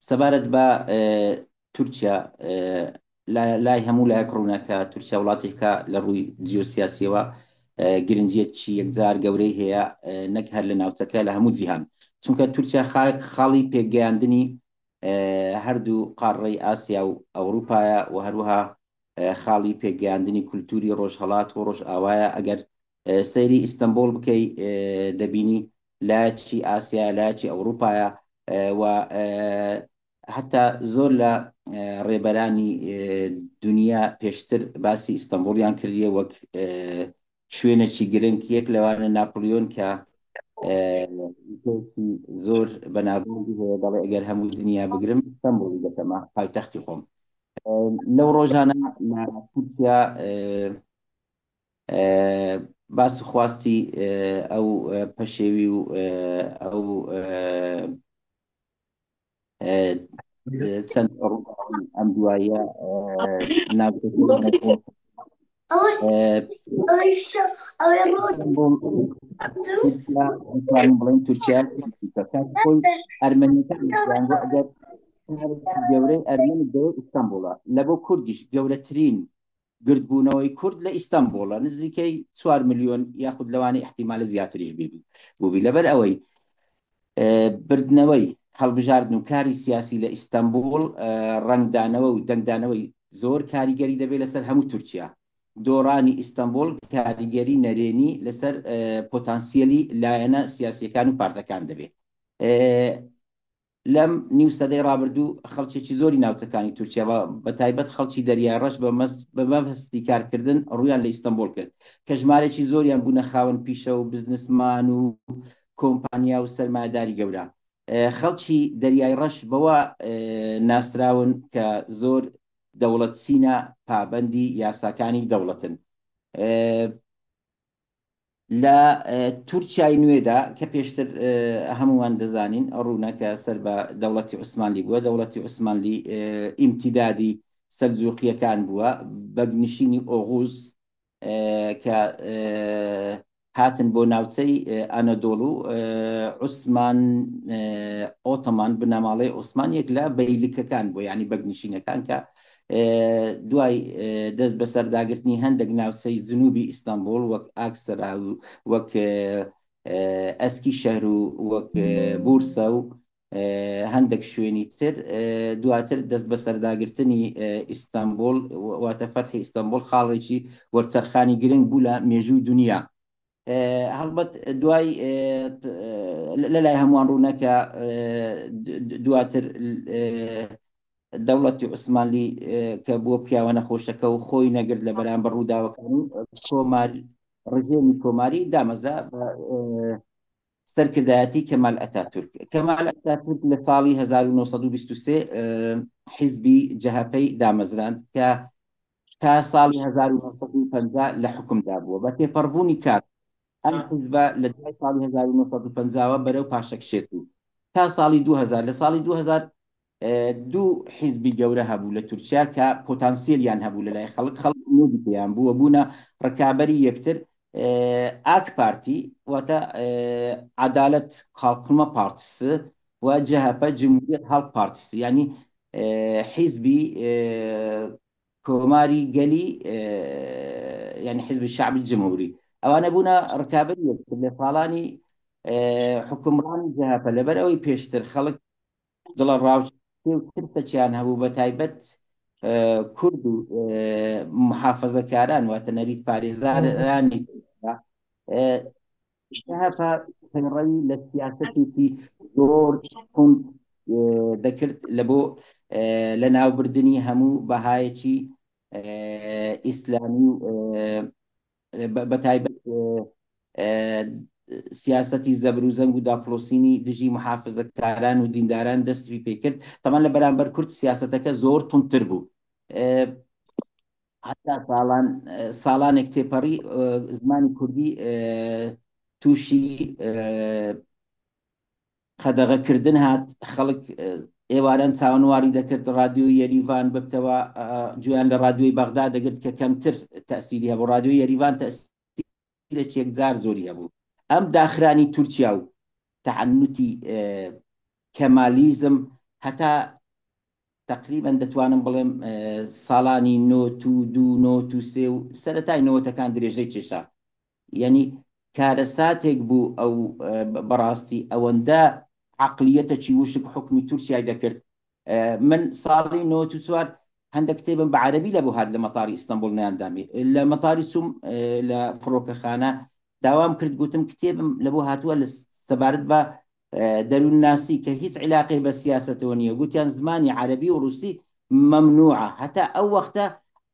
سەبارەت بە تورکیا لای هەموو لایەک ڕوونەکە تورکیا وڵاتێکە لە ڕووی جیۆسیاسیەوە گرنگجیەکی یەکجار گەورەی هەیە نەک هەر لە ناوچەکە لە هەموو جیهان، چونکە تورکیا خاڵی پێگەیاندنی هەردوو قاڕەی ئاسیا و ئەوروپایە و هەروەها خاڵی پێگەیاندنی کولتوری ڕۆژهەڵات و ڕۆژ ئاوایە. ئەگەر سەیری ئیستەنبول بکەی دەبینی لایەکی ئاسیا لایەکی ئەوروپایە و حتا زۆر لە ڕێبەرانی دنیا پێشتر باسی ئیستەنبوڵیان کردیە وەک شوێنێکی گرنگ. یەک لەوانە ناپلیۆن کە زۆر بەنابووی هەیە دەڵێ ئەگەر هەموو دنیا بگرم ئیستەنبوڵی دەکەمە پایتەختی خۆم. لەو ڕۆژانە لە تورکیا باس خواستی ئەو پەشێوی و ئەو چەند ئەم دوایە بڵین تورکیا خۆی ئەرمەنیەکان ئەگەر گەورەی ئەرمەنی گەورەی ئیستەنبوڵە لە بۆ کوردیش گەورەترین گردبوونەوەی کورد لە ئیستەنبوڵە، نزیکەی 4 ملیۆن یاخود لەوانەی احتیمالە زیاتریش بووبی. لەبەر ئەوەی بردنەوەی هەڵبژاردن و کاری سیاسی لە ئیستەنبوڵ ڕنگدانەوە و دەنگدانەوەی زۆر کاریگەری دەبێت لەسەر هەموو تورکیا. دۆڕانی ئیستەنبوڵ کاریگەری نەرێنی لەسەر پۆتانسیەلی لایەنە سیاسیەکان و پارتەکان دەبێت. لەم نیو سەدەی ڕابردوو خەڵکێکی زۆری ناوچەکانی تورکیا بە تایبەت خەڵکی دەریای ڕەش بە مەبەستی کارکردن ڕوویان لە ئیستەنبوڵ کرد کە ژمارەی زۆریان بوونە خاوەن پیشە و بزنسمان و کۆمپانیا و سەرمایه‌داری گەورە. خەڵکی دەریای ڕەش بەوە ناسراون کە زۆر دەوڵەت سینە پابەندی یاساکانی دەوڵەتن. لە تورکیای نوێدا کە پێشتر هەمووان دەزانین ڕوونەکە سەر بە دەوڵەتی عوسمانلی بووە، دەوڵەتی عوسمانلی ئیمتیدادی سەلجوقیەکان بووە بەگنشینی ئۆغوز کە هاتن بۆ ناوچەی ئەنەدۆڵ و عوسمان ئۆتۆمان بنەماڵەی عوسمانیەک لە بەیلکەکان بۆ یعنی بەگنشینەکان کە دوای دەست بە سەرداگرتنی هەندێک ناوچەی جنوبی ئیستەنبوڵ وەک ئاکسەرا و وەک ئەسکی شەهر و وەک بورسە و هەندێک شوێنی تر دواتر دەست بە سەرداگرتنی ئیستەنبوڵ واتە فەتحی ئیستەنبوڵ خاڵێکی وەرچەرخانی گرنگ بوو لە مێژووی دنیا. هەڵبەت دوای لەلای هەمووان ڕوونەکە دواتر دەوڵەتی عوسمانلی کە بووە پیاوە نەخۆشەکە و خۆی نەگرت لە بەرامبەر ڕووداوەکانی ڕژێمی کۆماری دامەزرا بە سەرکردایەتی کەمال ئەتاتورک. کەمال ئەتاتورک لە ساڵی 1923 حیزبی جەهەپەی دامەزراند کە تا ساڵی 1950 لە حکومدا بووە. بە تێپەڕبوونی کات ئەم حیزبە لە دوای ساڵی 1950 بەرەو پاشەکشێت بوو تا ساڵی 2000. لە ساڵی 2000 دوو حیزبی گەورە هەبوو لە تورکیا کە پۆتانسیلیان هەبوو لە لای خەڵک نوێی پێیان بووە بوونە ڕکابەری یەکتر. ئاک پارتی واتە عەدالەت خاڵقمە پارتیسە و جەهەپە جمهوریەت هەڵق پارتیسە، ینی حیزبی کۆماری گەلی ینی حیزبی شعبی جمهوری. ئەوانە بوونە ڕکابەری یەکتر لە ساڵانی حکومڕانی جەهەپە. لەبەر ئەوەی پێشتر خەڵک دڵە ڕاوچیان هەبوو بە تایبەت کورد و محافەزەکاران واتە نەریت پارێزارانی جەهەپە پەیڕەوی لە سیاسەتێکی زۆر کونت دەکرد لە بۆ لە ناوبردنی هەموو بەهایەکی ئیسلامی و بە تایبەت سیاسەتی زەبروزەنگ و داپلۆسینی دژی محافزەکاران و دینداران دەستی پێکرد. تەمان لە بەرامبەر کورد سیاسەتەکە زۆر تونتر بوو. حتا ساڵانێک تێپەڕی زمانی کوردی تووشی قەدەغەکردن هات. خەڵک ئێوارەن چاوەنواری دەکرد ڕادیۆی یەریڤان ببتەوە گویان لە ڕادیۆی بەغدا دەگرت کە کەمتر تەسیری هەبوو. ڕادیۆی یەریڤان تەسیرێکی یەکجار زۆری هەبوو. ئەم داخرانی تورکیا و تەعنوتی کەمالیزم هەتا تقریبا دەتوانم بڵێم ساڵانی 92 و سەرەتای 90ەکان درێژەی کێشا یعنی کارە ساتێک بوو ئەو بەڕاستی ئەوەندە عقلیەتەکی وشک حکمی تورکیای دەکرد من ساڵی 94 هەندێک کتێبم بە عەرەبی لە بۆ هات لە مەتاری ئیستانبول نەیاندامی لە مەتاری چوم لە فڕۆکەخانە داوام کرد گوتم کتێبم لە بۆ هاتووە لە سەبارەت بە دەروون ناسی کە هیچ علاقەی بە سیاسەتەوە نییە گوتیان زمانی عەرەبی و رووسی مەمنوعە هەتا ئەو وەختە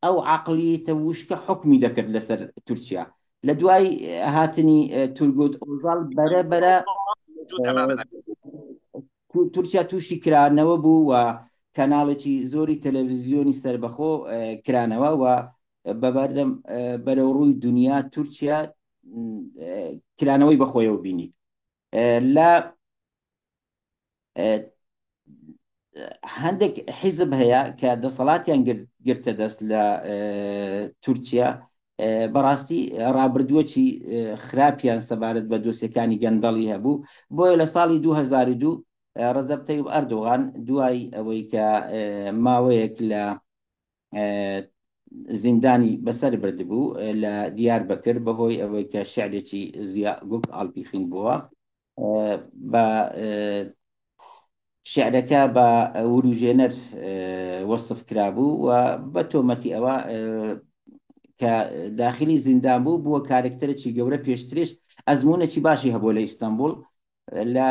ئەو عقلیتە وشکە حکمی دەکرد لەسەر تورکیا لە دوای هاتنی تورگوت ئۆژاڵ بەرەبەرە تورکیا تووشی کرانەوە بوو و کەناڵێکی زۆری تەلەڤیزیۆنی سربەخۆ کرانەوە و بەبەردەم بەرەو ڕووی دنیا تورکیا کرانەوەی بەخۆیەوە بینی لە هەندێک حیزب هەیە کە دەسەڵاتیان گرتە دەست لە تورکیا بەڕاستی ڕابردووەکی خراپیان سەبارەت بە دۆسیەکانی گەندەڵی هەبوو بۆیە لە ساڵی 2002 ڕەزەب تەیب ئەردۆغان دوای ئەوەی کە ماوەیەک لە زیندانی بەسەر بردبوو لە دیاربەکر بەهۆی ئەوەی کە شعرێکی زیا گوک ئاڵپیخین بووە بە شعرەکە بە وروژێنەر وەصف کرابوو و بە تۆمەتی ئەوە کە داخلی زیندان بوو بووە کارکتەرێکی گەورە پێشترێش ئەزمونێکی باشی هەبوو لە ئیستانبول لە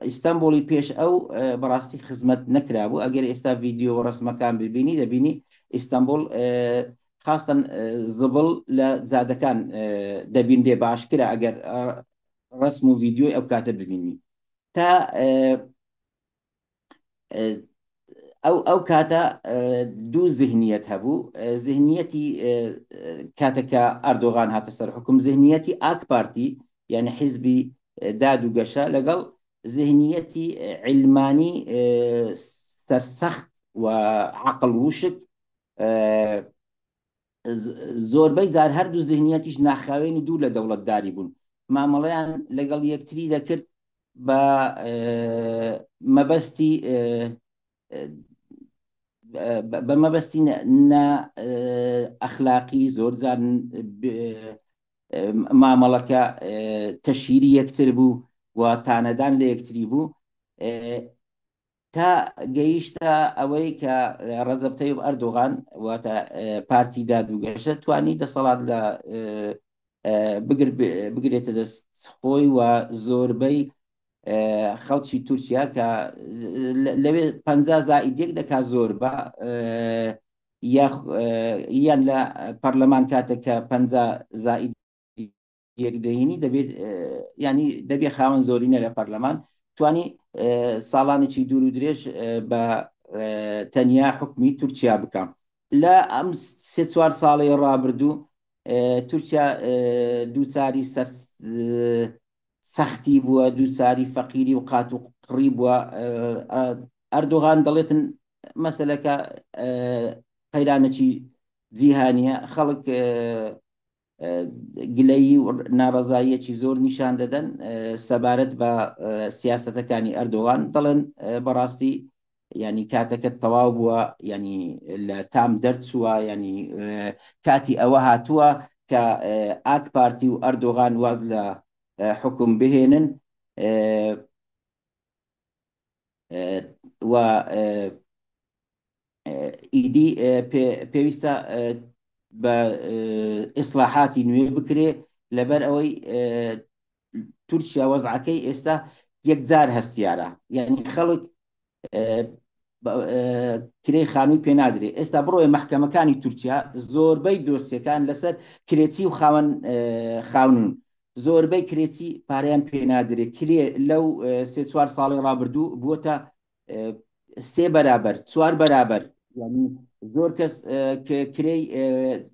ئیستانبولی پێش ئەو بەڕاستی خزمەت نەکرابوو ئەگەر ئێستا ڤیددیۆ ڕسمەکان ببینی دەبینی ئیستانبول خاستن زبڵ لە جادەکان دەبین دێ باشکرا ئەگەر ڕسم و ڤیددیۆی ئەو کاتە ببینی تا ئەو کاتە دوو زیهنیەت هەبوو زیهنیەتی کاتەکە ئەردۆغان هاتە سەر حکوم زیهنیەتی ئاک پارتی یعنی حیزبی داد و گەشە لەگەڵ زیهنیەتی علمانی سەرسەخت و عقل وشک زۆربەی جار هەردوو زیهنیەتیش ناخاوێنی دوو لە دەوڵەتداری بوون مامەڵەیان لەگەڵ یەکتری دەکرد بە مەبەستی ئەخلاقی زۆر جار مامەڵەکە تەشیری یەکتر بوو و تانەدان لە یەکتری بوو تا گەیشتە ئەوەی کە ڕەزەب تەیب ئەردۆغان واتە پارتی دادوگەشە توانی دەسەڵات لە بگرێتە دەست خۆی و زۆربەی خەڵکی تورکیا کە لەوێ 50 زائیدێک دەکا زۆر بە یان لە پەرلەمان کاتێککە 50 زائید یەک دەهێنی دەبێت ینی دەبێ خاوەن زۆرینە لە پەرلەمان توانی ساڵانێکی دوور و درێژ بە تەنیا حکمی تورکیا بکەم لە ئەم 3-4 ساڵی ڕابردوو تورکیا دووچاری سەختی بووە دووچاری فەقیری و قات و قڕی بووە ئەردۆغان دەڵێتن مەسەلەکە قەیرانەکی جیهانیە خەڵک گلەیی و ناڕەزاییەکی زۆر نیشان دەدەن سەبارەت بە سیاسەتەکانی ئەردۆغان دەڵێن بەڕاستی ینی کاتەکە تەواو بووە ینی لە تام دەرچووە ینی کاتی ئەوە هاتووە کە ئاک پارتی و ئەردۆغان واز لە حکم بهێنن و ئیدی پێویستە بە ئیسلاحاتی نوێ بکرێ لەبەر ئەوەی تورکیا وەزعەکەی ئێستا یەکجار هەستیارە یعنی خەڵک کرێی خانووی پێنادرێ ئێستا بڕۆیە مەحکەمەکانی تورکیا زۆربەی دۆستیەکان لەسەر کرێچی و خاونون زۆربەی کرێچی پارەیان پێنادرێ کرێ لەو 3-4 ساڵی ڕابردوو بووە 3 بەرابەر 4 بەرابەر ینی زۆر کەس کرێی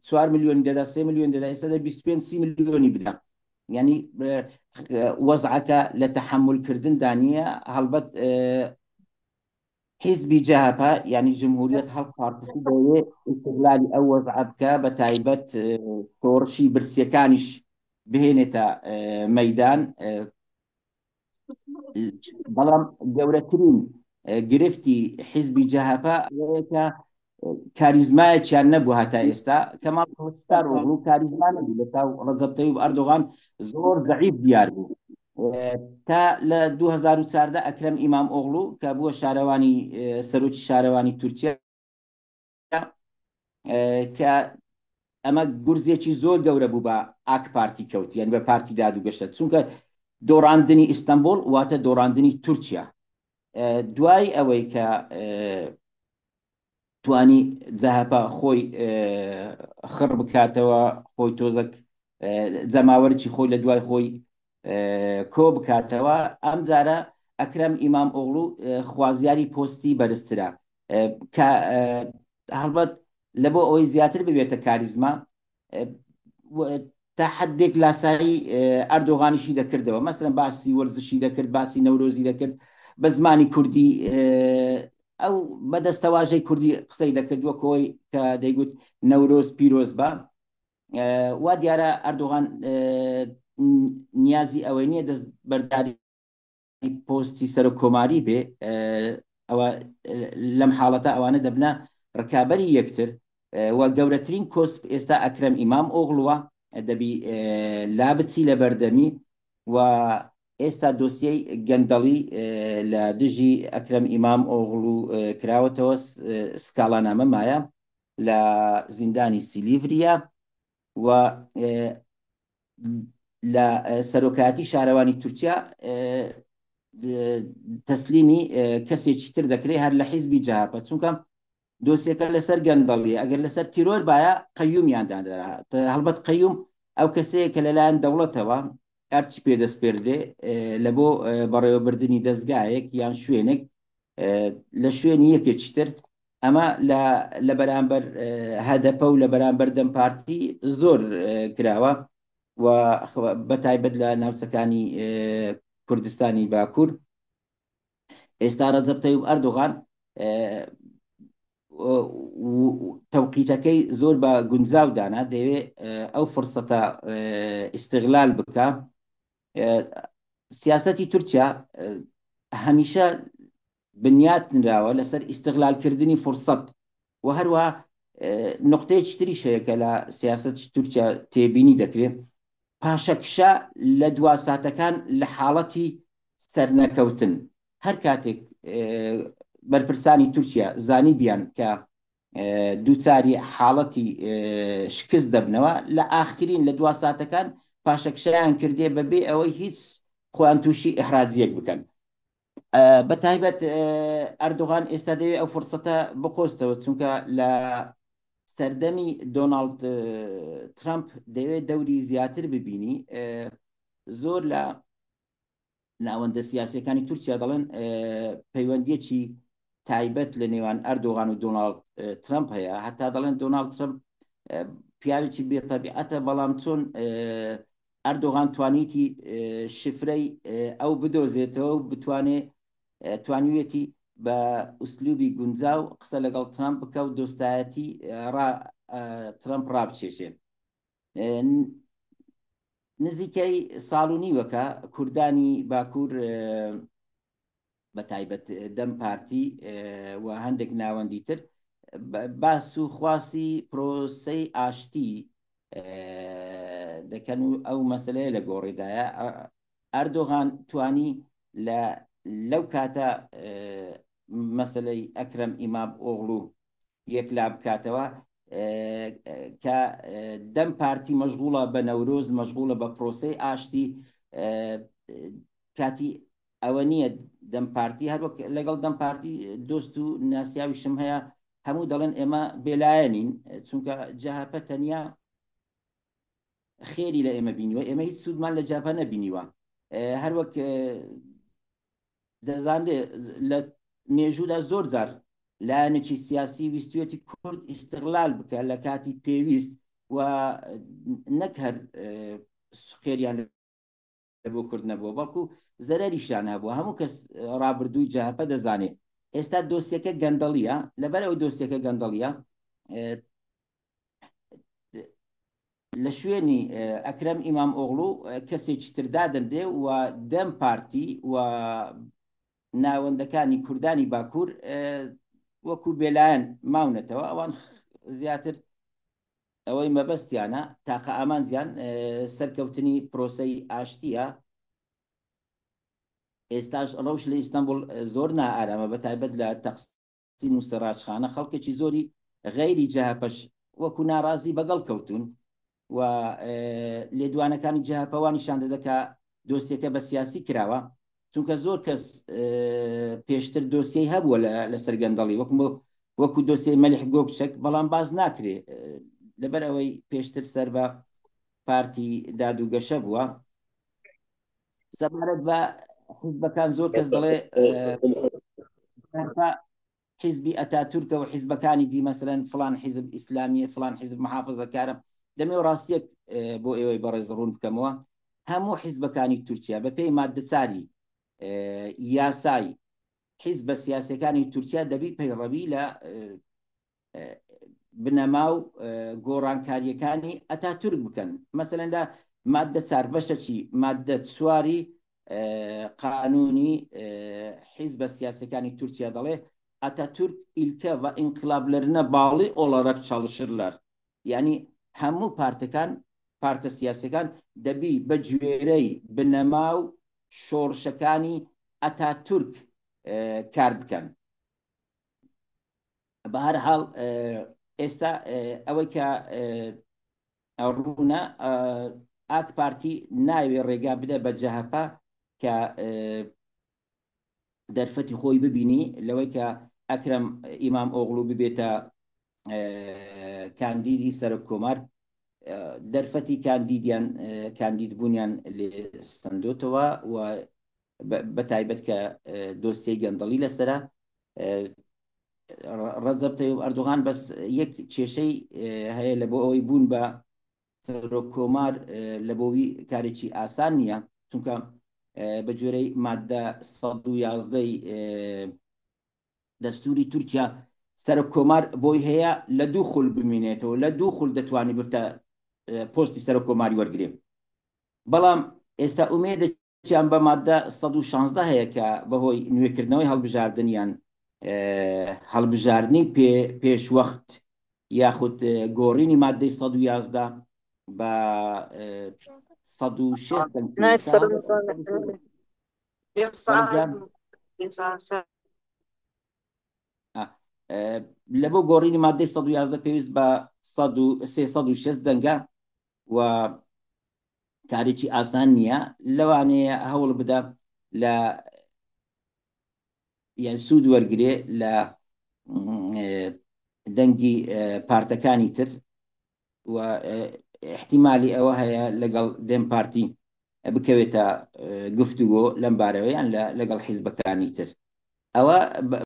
4 میلیۆن دەدا 3 میلیۆن دەدا ئێستا 25 میلیۆنی بدە ینی وەزعەکە لە تەحملکردندا نییە هەڵبەت حیزبی جەهەپا ینی جمهوریەت هەڵق پارتیسی دەوێ ئیستیغلالی ئەو وەزعە بکە بە تایبەت شۆڕشی برسیەکانیش بهێنێتە مەیدان بەڵام گەورەترین گرفتی حیزبی جەهەپە ئەوەیە کاریزمایەکیان نەبوو هەتا ئێستا کەماڵ کلۆچدارۆغڵو کاریزما نەبوو لە تاو ڕەجەب تەیب ئەردۆغان زۆر ضعیف دیار بوو تا لە 2014 ئەکرەم ئیمام ئۆغڵو کە بووە شارەوانی سەرۆکی شارەوانی تورکیا کە ئەمە گورزێکی زۆر گەورە بوو بە ئاک پارتی کەوت یان بە پارتی دادوگەشت چونکە دۆڕاندنی ئیستانبول واتە دۆڕاندنی تورکیا دوای ئەوەی کە توانی جەهەپە خۆی خڕ بکاتەوە خۆی تۆزەک جەماوەرکی خۆی لە دوای خۆی کۆ بکاتەوە ئەم جارە ئەکرەم ئیمام ئۆغڵو خوازیاری پۆستی بەرزترە هەڵبەت لە بۆ ئەوەی زیاتر ببێتە کاریزما تا حدێک لاسایی ئەردۆغانیشی دەکردەوە مەسەلەن باسی وەرزشی دەکرد باسی نەورۆزی دەکرد بە زمانی کوردی ئەو بەدەستەواژەی کوردی قسەی دەکردووە کۆی کە دەیگوت نەورۆز پیرۆز بە وا دیارە ئەردۆغان نیازی ئەوەی نییە دەست بەرداری پۆستی سەر و کۆماری بێ ئەوە لەم حاڵەتە ئەوانە دەبنە ڕکابەری یەکتر و گەورەترین کۆسپ ئێستا ئەکرەم ئیمام ئۆغڵوە دەبی لا بچی لە بەردەمی و ئێستا دۆسیەی گەندەڵی لە دژی ئەکرەم ئیمام ئۆغڵو کراوەتەوە سکاڵانامە مایە لە زیندانی سیلیڤریە و لە سەرۆکایەتی شارەوانی تورکیا تەسلیمی کەسێکی تر دەکرێت هەر لە حیزبی جەهەپە چونکە دۆسیەکە لەسەر گەندەڵی ئەگەر لەسەر تیرۆر باە قەیومیاندادرا هەڵبەت قەیوم ئەو کەسەیە کە لەلایەن دەوڵەتەوە ئەرچی پێدەستپێردێ لە بۆ بەڕێوەبردننی دەستگایەک یان شوێنێک لە شوێنی یەکێکی تر ئەمە لە بەرامبەر هەدەپە و لە بەرامبەر دەم پارتی زۆر کراوە و بەتایبەت لە ناوچەکانی کوردستانی باکوور ئێستا ڕەجەب تەیب ئەردۆغان تەوقیتەکەی زۆر بە گونجاو دانا دەوێت ئەو فرسەتە ئیستیغلال بکە سیاسەتی تورکیا هەمیشە بنیاتنراوە لەسەر ئیستیغلالکردنی فرسەت و هەروە نقطەیەکی تریش هەیە کە لە سیاسەتی تورکیا تێبینی دەکرێت پاشەکشە لە دواساتەکان لە حاڵەتی سەرنەکەوتن هەر کاتێک بەرپرسانی تورکیا زانی بیان کە دووچاری حاڵەتی شکست دەبنەوە لە ئاخرین لە دواساتەکان پاشەکشەیان کردێ بەبێ ئەوەی هیچ خۆیان تووشی ئەحرازیەک بکەن بە تایبەت ئەردۆغان ئێستا دەوێت ئەو فرسەتە بقۆستەوە چونکە لە سەردەمی دۆناڵد ترامپ دەوێت دەوری زیاتر ببینی زۆر لە ناوەندە سیاسیەکانی تورکیا دەڵێن پەیوەندیەکی تایبەت لە نێوان ئەردۆغان و دۆناڵد ترامپ هەیە هەتا دەڵێن دۆناڵد ترامپ پیاوێکی بێتەبیعەتە بەڵام چۆن ئەردۆغان توانیتی شفرەی ئەو بدۆزێتەوە و توانیوێتی بە ئوسلوبی گونجاو قسە لەگەڵ ترامپ بکە و دۆستایەتی ترامپ ڕابچێشێ نزیکەی ساڵ و نیوەکە کوردانی باکوور بە تایبەت دەم پارتی و هەندێک ناوەندی تر باس و خواسی پرۆسەی ئاشتی دەکەن و ئەو مەسلەیە لە گۆڕێدایە ئەردۆغان توانی لەو کاتە مەسلەی ئەکرەم ئیمام ئۆغڵو یەکلا بکاتەوە کە دەم پارتی مەشغوڵە بە نەورۆز مەشغوڵە بە پرۆسەی ئاشتی کاتی ئەوە نییە دەم پارتی هەروەک لەگەڵ دەم پارتی دۆست و ناسیاویشم هەیە هەموو دەڵێن ئێمە بێلایەنین چونکە جەهەپە تەنیا خێری لە ئێمە بینیوە ئێمە هیچ سوودمان لە جاپە نەبینیوە هەروەک دەزانێ لە مێژوودا زۆر جار لایەنێکی سیاسی ویستوێتی کورد ئیستیغلال بکە لە کاتی پێویست و نەک هەر خێریان بۆ کورد نەبووە بەڵکو زەرەریشان هەبووە هەموو کەس ڕابردووی جەهەپە دەزانێت ئێستا دۆسیەکە گەندەڵیە لەبەر ئەو دۆسیەکە گەندەڵیە لە شوێنی ئەکرەم ئیمام ئۆغڵو کەسێکی تردا دەردێ و دەم پارتی و ناوەندەکانی کوردانی باکوور وەکو بێلایەن ماونەتەوە، ئەوان زیاتر ئەوەی مەبەستیانە تاقە ئامانزیان سەرکەوتنی پرۆسەی ئاشتیە. ئێستاش ڕەوش لە ئیستانبول زۆر نائارامە، بە تایبەت لە تەقسیم و سەراجخانە خەڵکێکی زۆری غەیری جەهەپەش وەکو ناڕازی بەگەڵ کەوتون و لێدوانەکانی جەهەپەوانیشان دەدەکا دۆسیەکە بە سیاسی کراوە، چونکە زۆر کەس پێشتر دۆسیەی هەبووە لە سەرگەندەڵی وەکو دۆسیەی مەلیح گۆکچەک، بەڵام باز ناکرێ لەبەر ئەوەی پێشتر سەر بە پارتی دادوگەشە بووە. سەبارەت بە حیزبەکان زۆر کەس دەڵێ حیزبی ئەتاتورکە و حیزبەکانی دی مەسەلەن فلان حیزب ئیسلامیە فلان حیزب محافظەکارە. دەمێ و ڕاستیەک بۆ ئێوەی بەڕێزڕوون بکەمەوە، هەموو حیزبەکانی تورکیا بە پێی مادەچاری یاسای حیزبە سیاسەکانی تورکیا دەبی پەیڕەوی لە بنەما و گۆڕانکاریەکانی ئەتاتورک بکەن. مەسەلەن لە مادە 4 بەشەکی مادە 4 قانونی حیزبە سیاسەکانی تورکیا دەڵێ ئەتاتورک ئیلکە و ئینقلابلەرنە باڵی ئۆڵەرەك çalışırlar. یعنی هەموو پارتە سیاسەکان دەبی بە گوێرەی بنەما و شۆڕشەکانی ئەتاتورک کار بکەن. بە هەر حاڵ ئێستا ئەوەی کە ڕوونە ئاک پارتی ناوێ ڕێگا بدە بە جەهەپە کە دەرفەتی خۆی ببینی لەوەی کە ئەکرەم ئیمام ئۆغڵو ببێتە کاندیدی سەرۆک کۆمار. دەرفەتی کاندید بوونیان لێ سندۆتەوە و بە تایبەت کە دۆسیەی گەندەڵی لەسرە. ڕەجەب تەیب ئەردوغان بەس یەک کێشەی هەیە لە بۆ ئەوەی بوون بە سەرۆک کۆمار لە بۆوی کارێکی ئاسان نییە، چونکە بە جۆرەی مادە 111 دەستوری تورکیا سەرۆک کۆمار بۆی هەیە لە 2 خول بمێنێتەوە، لە 2 خول دەتوانێت بتە پۆستی سەرۆک کۆماری وەرگێ. بەڵام ئێستا ئومێدەیان بە مادە 116 هەیە کە بەهۆی نوێکردنەوەی هەڵبژاردنیان هەڵبژاردننی پێشوەخت یاخود گۆڕینی مادەی 111 بە 106 لە بۆ گۆڕینی مادەی 111 پێویست بە 306 دەنگە و کارێکی ئاسان نییە. لەوانەیە هەوڵ بدە لە یان سوود وەرگێ لە دەنگی پارتەکانی تر و احتیمالی ئەوە هەیە لەگەڵ دێم پارتی بکەوێتە گفتوگۆ لەم بارەوەیان لەگەڵ حیزبەکانی تر. ئەوە